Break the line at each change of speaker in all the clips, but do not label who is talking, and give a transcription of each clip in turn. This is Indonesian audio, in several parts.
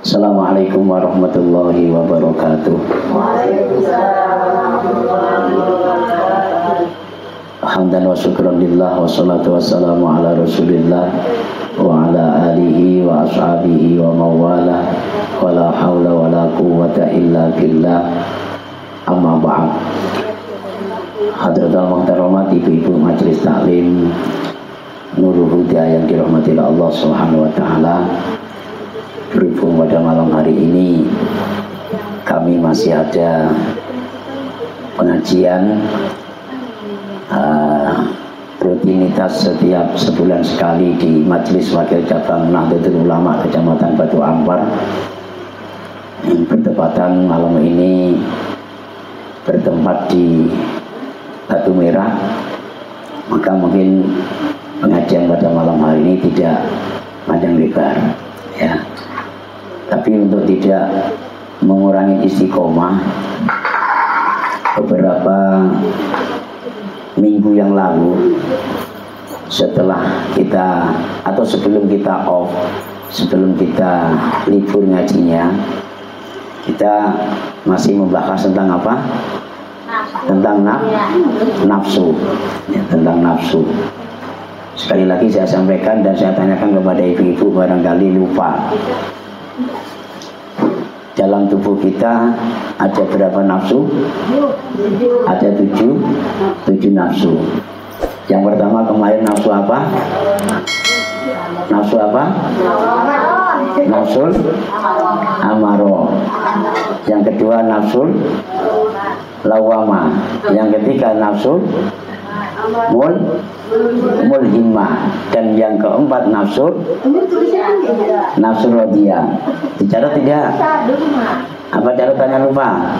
Assalamualaikum warahmatullahi wabarakatuh. Hamdan wa syukran lillah wa salatu wassalamu ala rasulillah wa ala alihi wa ashabihi wa mawala wa la hawla wa la quwwata illa billah. Amma ba'd. Hadratul muhtaramat, ibu-ibu majelis taklim Nurul Huda yang dirahmati Allah Subhanahu wa taala. Berhubung pada malam hari ini kami masih ada pengajian rutinitas setiap sebulan sekali di Majelis Wakil Cabang Nahdlatul Ulama Kecamatan Batu Ampar, yang bertepatan malam ini bertempat di Batu Merah. Maka mungkin pengajian pada malam hari ini tidak panjang lebar, ya. Tapi untuk tidak mengurangi istiqomah, beberapa minggu yang lalu setelah kita atau sebelum kita off, sebelum kita libur ngajinya, kita masih membahas tentang apa? Tentang nafsu, ya, tentang nafsu. Sekali lagi saya sampaikan dan saya tanyakan kepada ibu-ibu, barangkali lupa. Dalam tubuh kita ada berapa nafsu? Ada 7 nafsu. Yang pertama kemarin nafsu apa? Nafsu apa? Nafsul amaro. Yang kedua nafsul lawama. Yang ketiga nafsul mulhimah. Dan yang keempat nafsu radiyah. Dicatat tidak? Apa catatannya lupa?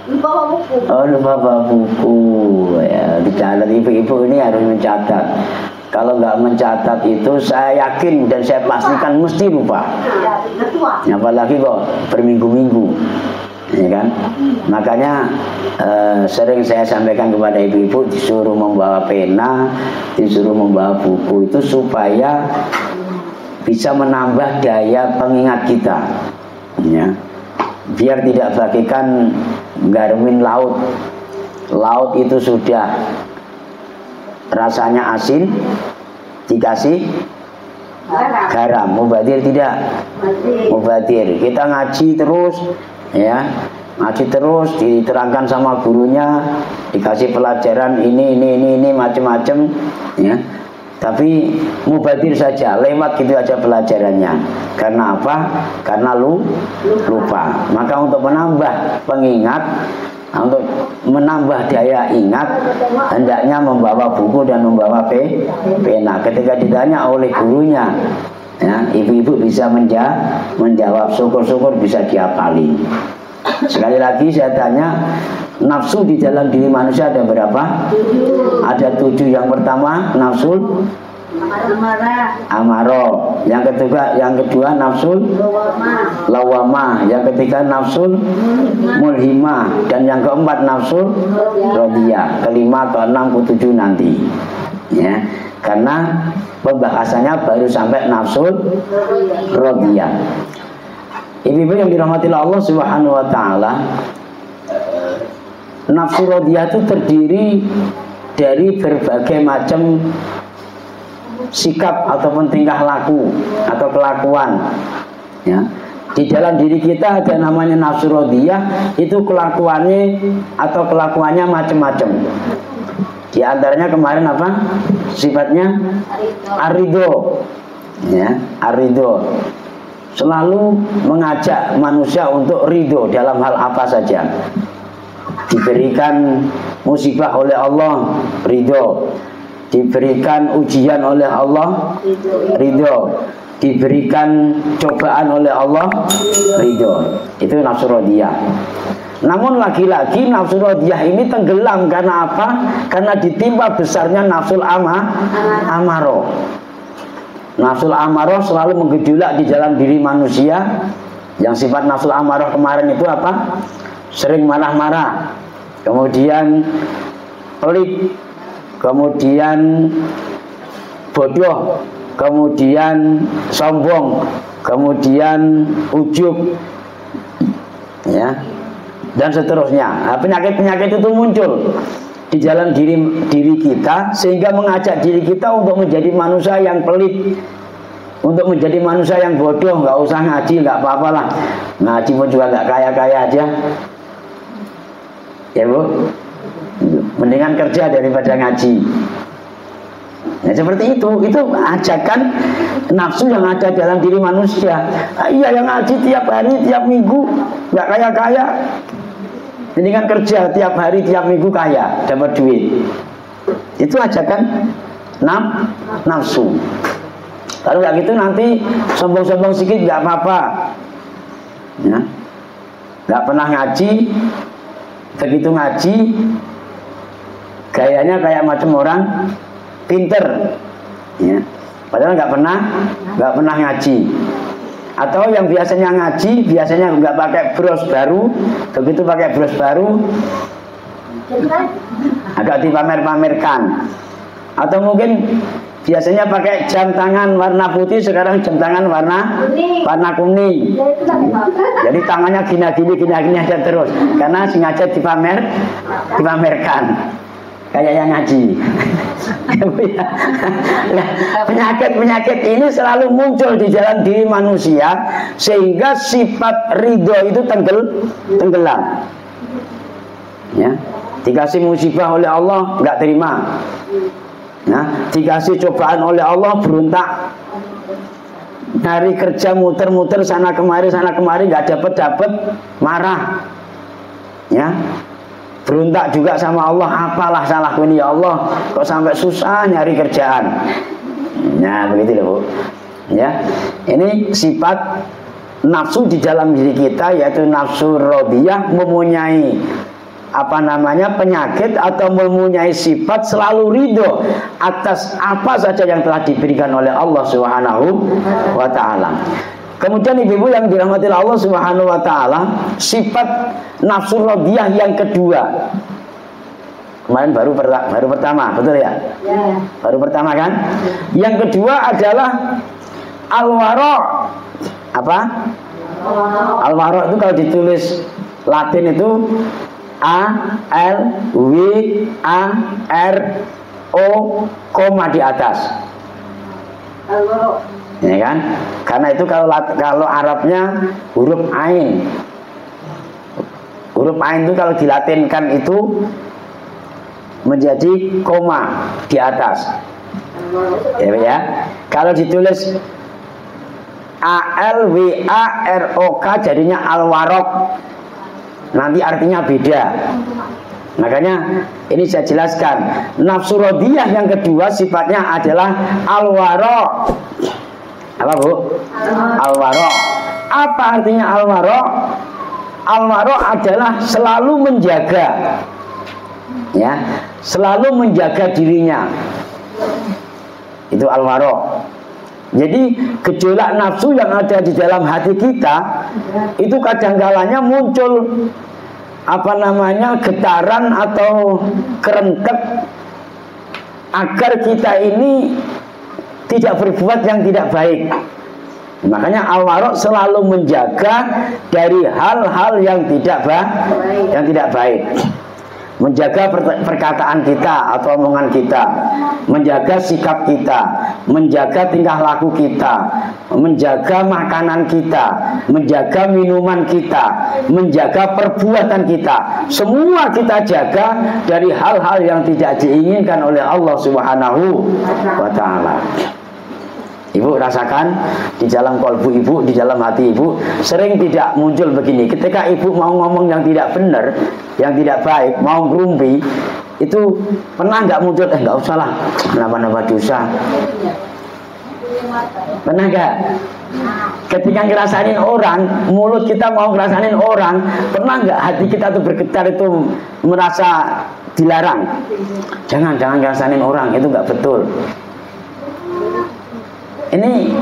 Lupa bawa buku. Oh, lupa bawa buku. Ya, dicatat. Ibu-ibu ini harus mencatat. Kalau nggak mencatat itu saya yakin dan saya pastikan mesti lupa. Apalagi kok berminggu-minggu, ya kan? Makanya sering saya sampaikan kepada ibu-ibu, disuruh membawa pena, disuruh membawa buku itu supaya bisa menambah daya pengingat kita, ya. Biar tidak bagikan garmin laut. Laut itu sudah rasanya asin, dikasih garam. Mubadir tidak? Mubadir. Kita ngaji terus, ya, ngaji terus, diterangkan sama gurunya, dikasih pelajaran ini macam-macam, ya. Tapi mubadir saja, lewat gitu aja pelajarannya. Karena apa? Karena lupa. Maka untuk menambah pengingat, untuk menambah daya ingat, hendaknya membawa buku dan membawa pena. Ketika ditanya oleh gurunya, ya, ibu-ibu bisa menjawab, syukur-syukur bisa dihafalin. Sekali lagi saya tanya, nafsu di dalam diri manusia ada berapa? Ada 7. Yang pertama nafsul amaro. Yang kedua nafsul lawama. Yang ketiga nafsul mulhimah. Dan yang keempat nafsul radiyah. Kelima, keenam, ketujuh nanti, ya. Karena pembahasannya baru sampai nafsul radiyah. Ibu-ibu yang dirahmati Allah Subhanahu wa taala, nafsu radiyah itu terdiri dari berbagai macam sikap ataupun tingkah laku atau kelakuan, ya. Di dalam diri kita ada namanya nafsu radiyah. Itu kelakuannya atau kelakuannya macam-macam. Di antaranya kemarin apa? Sifatnya arido, ya, arido. Selalu mengajak manusia untuk ridho dalam hal apa saja. Diberikan musibah oleh Allah, ridho. Diberikan ujian oleh Allah, ridho. Diberikan cobaan oleh Allah, ridho. Itu nafsu radiyah. Namun lagi-lagi nafsu radiyah ini tenggelam karena apa? Karena ditimpa besarnya nafsul amaro. Nafsul amarah selalu menggejolak di dalam diri manusia. Yang sifat nafsul amarah kemarin itu apa? Sering marah-marah, kemudian pelit, kemudian bodoh, kemudian sombong, kemudian ujub, ya, dan seterusnya. Nah, penyakit-penyakit itu muncul di dalam diri kita sehingga mengajak diri kita untuk menjadi manusia yang pelit, untuk menjadi manusia yang bodoh. Nggak usah ngaji, nggak apa-apa lah, ngaji pun juga nggak kaya-kaya aja, ya Bu. Mendingan kerja daripada ngaji. Nah, seperti itu ajakan nafsu yang ada dalam diri manusia. Iya, yang ngaji tiap hari, tiap minggu, nggak kaya-kaya, mendingan kerja tiap hari, tiap minggu kaya, dapat duit. Itu ajakan nafsu. Kalau nggak gitu nanti sombong-sombong sedikit nggak apa-apa, ya. Nggak pernah ngaji, begitu ngaji gayanya kayak macam orang pinter, ya. Padahal nggak pernah ngaji. Atau yang biasanya ngaji, biasanya nggak pakai bros baru, begitu pakai bros baru agak dipamer-pamerkan. Atau mungkin biasanya pakai jam tangan warna putih, sekarang jam tangan warna kuning. Jadi tangannya gini aja terus, karena sengaja dipamerkan. Kayak yang ngaji. Penyakit ini selalu muncul di dalam diri manusia sehingga sifat ridho itu tenggelam. Ya, dikasih musibah oleh Allah nggak terima. Nah, dikasih cobaan oleh Allah berontak. Nyari kerja muter-muter sana kemari nggak dapat marah. Ya. Berontak juga sama Allah, apalah salahku ini ya Allah, kok sampai susah nyari kerjaan. Nah, begitu loh, Bu. Ya. Ini sifat nafsu di dalam diri kita, yaitu nafsu radiyah, mempunyai penyakit atau mempunyai sifat selalu ridho atas apa saja yang telah diberikan oleh Allah Subhanahu wa taala. Kemudian ibu-ibu yang dirahmati Allah Subhanahu wa taala, sifat nafsu radiyah yang kedua. Kemarin baru pertama, betul ya? Ya. Baru pertama kan? Yang kedua adalah al-wara. Apa? Al-wara itu kalau ditulis Latin itu A L W A R O koma di atas. Al-wara. Ya kan? Karena itu kalau Arabnya huruf ain. Huruf ain itu kalau dilatinkan itu menjadi koma di atas. Ya. Kalau ditulis A L W A R O K jadinya al-waraq. Nanti artinya beda. Makanya ini saya jelaskan. Nafsu radiyah yang kedua sifatnya adalah al-waraq. Apa, Bu? Al-wara. Apa artinya al-wara? Al-wara adalah selalu menjaga, ya, selalu menjaga dirinya. Itu al-wara. Jadi gejolak nafsu yang ada di dalam hati kita itu kadang-kalanya muncul getaran atau kerentek agar kita ini tidak berbuat yang tidak baik. Makanya al-wara selalu menjaga dari hal-hal yang tidak baik. Menjaga perkataan kita atau omongan kita, menjaga sikap kita, menjaga tingkah laku kita, menjaga makanan kita, menjaga minuman kita, menjaga perbuatan kita. Semua kita jaga dari hal-hal yang tidak diinginkan oleh Allah Subhanahu wa taala. Ibu rasakan di dalam kalbu ibu, di dalam hati ibu sering tidak muncul begini. Ketika ibu mau ngomong yang tidak benar, yang tidak baik, mau ngerumpi, itu pernah nggak muncul? Nggak usah lah, nambah-nambah dosa. Pernah nggak? Ketika ngerasain orang, mulut kita mau ngerasain orang, pernah nggak hati kita tuh bergetar, itu merasa dilarang? Jangan ngerasain orang, itu nggak betul. Ini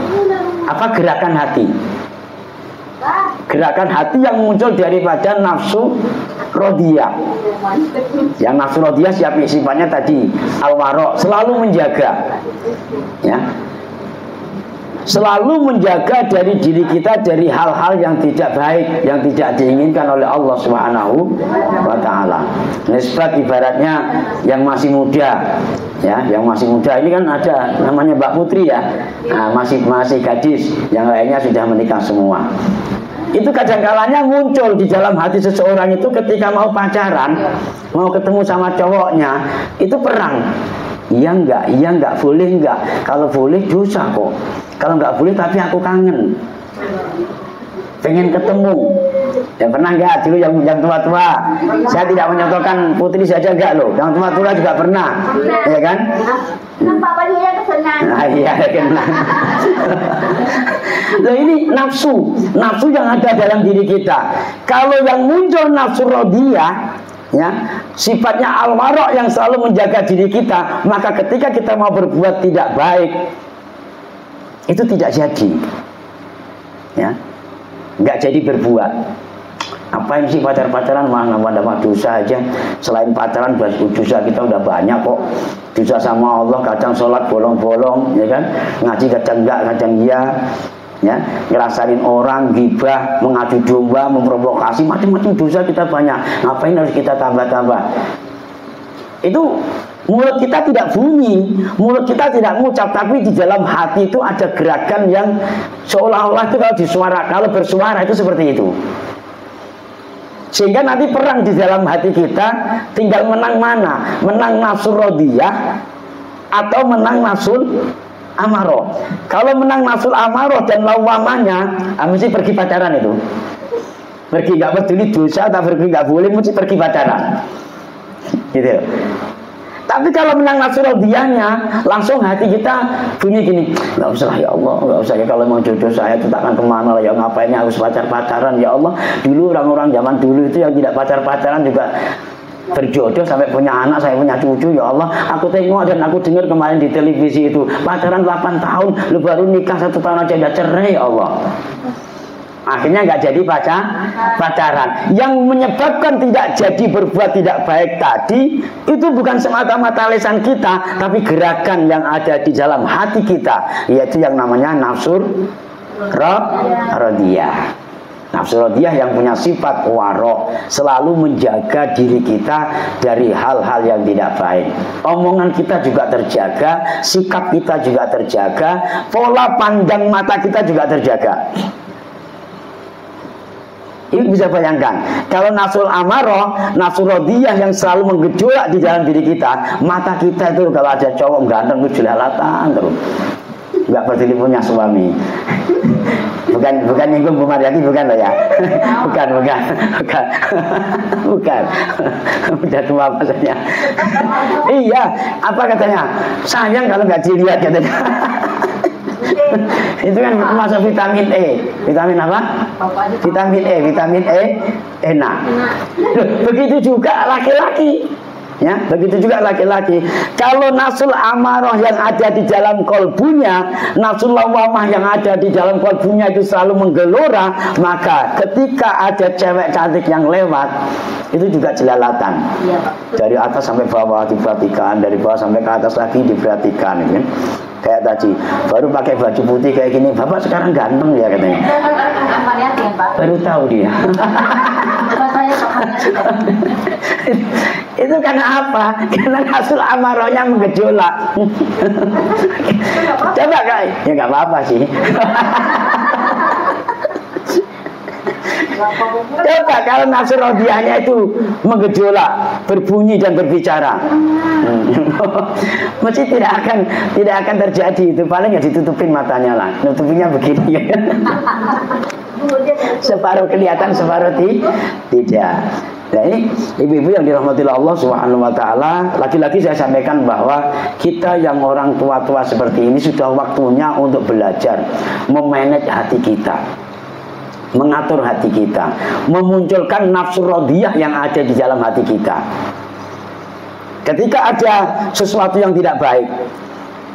gerakan hati. Gerakan hati yang muncul daripada nafsu radiyah. Yang nafsu radiyah sifatnya tadi al-wara, selalu menjaga. Ya. selalu menjaga dari diri kita dari hal-hal yang tidak baik, yang tidak diinginkan oleh Allah Subhanahu wa taala. Nisbat ibaratnya yang masih muda, ya, yang masih muda ini kan ada namanya Mbak Putri ya. Nah, masih gadis, yang lainnya sudah menikah semua. Itu kadang-kalanya muncul di dalam hati seseorang itu ketika mau pacaran, mau ketemu sama cowoknya, itu perang. Iya enggak, boleh enggak? Kalau boleh dosa kok. Kalau enggak boleh tapi aku kangen, pengen ketemu. Ya pernah enggak dulu yang tua-tua? Saya tidak menyontohkan Putri saja enggak loh. Yang tua-tua juga pernah, ya kan? Nah, iya kenal. Nah, ini nafsu yang ada dalam diri kita. Kalau yang muncul nafsu radiyah, ya, sifatnya al-wara' yang selalu menjaga diri kita, maka ketika kita mau berbuat tidak baik, itu tidak jadi, ya, nggak jadi berbuat. Apain sih pacaran nambah dosa aja. Selain pacaran dosa kita udah banyak kok. Dosa sama Allah, kadang sholat bolong-bolong, ya kan, ngaji kadang enggak, kadang iya, ya, ngerasain orang, ghibah, mengadu domba, memprovokasi, macam-macam dosa kita banyak. Ngapain harus kita tambah-tambah? Itu mulut kita tidak bunyi, mulut kita tidak mengucap, tapi di dalam hati itu ada gerakan yang seolah-olah itu kalau bersuara itu seperti itu. Sehingga nanti perang di dalam hati kita, tinggal menang mana? Menang nafsu radiyah atau menang nafsu amaroh. Kalau menang nafsu amaroh dan lawamanya, mesti pergi pacaran itu. Pergi, nggak peduli dosa atau pergi nggak boleh, mesti pergi pacaran. Gitu. Tapi kalau menang nafsu radiyahnya, langsung hati kita bunyi gini, nggak usah ya Allah, nggak usah ya, kalau mau jodoh saya itu takkan kemana lah ya, ngapain harus pacaran ya Allah. Dulu orang-orang zaman dulu itu yang tidak pacaran juga berjodoh sampai punya anak, saya punya cucu ya Allah. Aku tengok dan aku dengar kemarin di televisi itu pacaran 8 tahun, lu baru nikah 1 tahun aja udah cerai ya Allah. Akhirnya nggak jadi pacaran. Yang menyebabkan tidak jadi berbuat tidak baik tadi itu bukan semata-mata lisan kita, tapi gerakan yang ada di dalam hati kita, yaitu yang namanya nafsu radiyah. Nafsu radiyah yang punya sifat wara', selalu menjaga diri kita dari hal-hal yang tidak baik. Omongan kita juga terjaga, sikap kita juga terjaga, pola pandang mata kita juga terjaga. Ini bisa bayangkan, kalau nafsu amarah, nafsu radiyah yang selalu menggejolak di dalam diri kita, mata kita itu kalau ada cowok ganteng itu jelalatan terus, nggak peduli punya suami. Bukan nyinggung Bu Mariati, bukan loh ya. Bukan. Udah tua maksudnya. Iya, apa katanya? Sayang kalau nggak dilihat katanya. Itu kan masuk vitamin E. Vitamin apa? Vitamin E enak. Begitu juga laki-laki. Ya, begitu juga laki-laki. Kalau nafsul amarah yang ada di dalam kolbunya, nafsul lawamah yang ada di dalam kolbunya itu selalu menggelora, maka ketika ada cewek cantik yang lewat, itu juga jelalatan. Dari atas sampai bawah diperhatikan, dari bawah sampai ke atas lagi diperhatikan, ya. Kayak tadi, baru pakai baju putih kayak gini, Bapak sekarang ganteng ya katanya. Baru tahu dia. Itu karena apa? Karena nafsu amarahnya menggejolak. Coba guys, ya nggak apa-apa sih. Coba kalau nafsu radiyahnya itu menggejolak, berbunyi dan berbicara, mesti tidak akan terjadi. Itu paling ya ditutupin matanya lah, nutupinnya begini. Separuh kelihatan, separuh tidak. Nah, ini ibu-ibu yang dirahmati Allah Subhanahu wa taala, lagi-lagi saya sampaikan bahwa kita yang orang tua-tua seperti ini sudah waktunya untuk belajar memanage hati kita, mengatur hati kita, memunculkan nafsu radiyah yang ada di dalam hati kita. Ketika ada sesuatu yang tidak baik,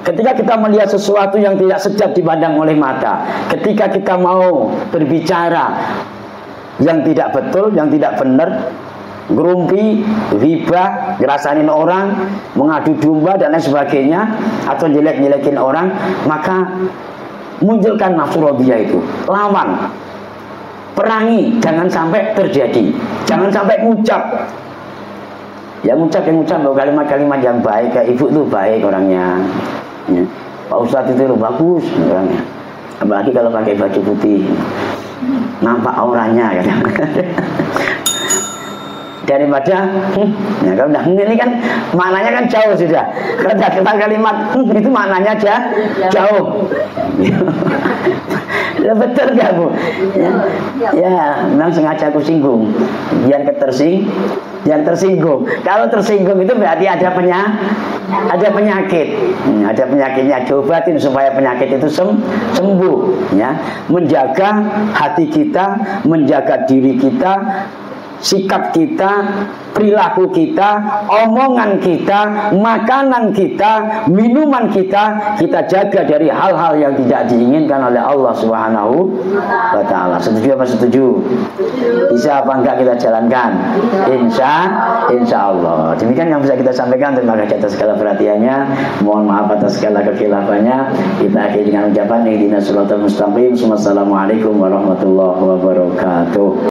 ketika kita melihat sesuatu yang tidak sedap dipandang oleh mata, ketika kita mau berbicara yang tidak betul, yang tidak benar, gerumpi, ghibah, ngerasain orang, mengadu domba dan lain sebagainya, atau jelek-jelekin orang, maka munculkan nafsu radiyah itu, lawan, perangi, jangan sampai terjadi, jangan sampai ngucap. Ya ngucap kalimat-kalimat yang baik, kayak ibu itu baik orangnya, ya. Pak Ustadz itu bagus orangnya, apalagi kalau pakai baju putih, nampak auranya, ya. Daripada ya kalau ini kan maknanya kan jauh sudah. Kalau kita kalimat itu maknanya jauh. Ya, betul gak Bu? Ya, memang sengaja aku singgung biar tersinggung. Kalau tersinggung itu berarti ada penyakit. Ada penyakitnya, diobatin supaya penyakit itu sembuh, ya. Menjaga hati kita, menjaga diri kita, sikap kita, perilaku kita, omongan kita, makanan kita, minuman kita jaga dari hal-hal yang tidak diinginkan oleh Allah Subhanahu wa ta'ala. Setuju apa setuju? Bisa apa enggak kita jalankan? Insya Allah. Demikian yang bisa kita sampaikan. Terima kasih atas segala perhatiannya. Mohon maaf atas segala kekhilafannya. Kita akhiri dengan ucapan ihdinas siratal mustaqim. Wassalamualaikum warahmatullahi wabarakatuh.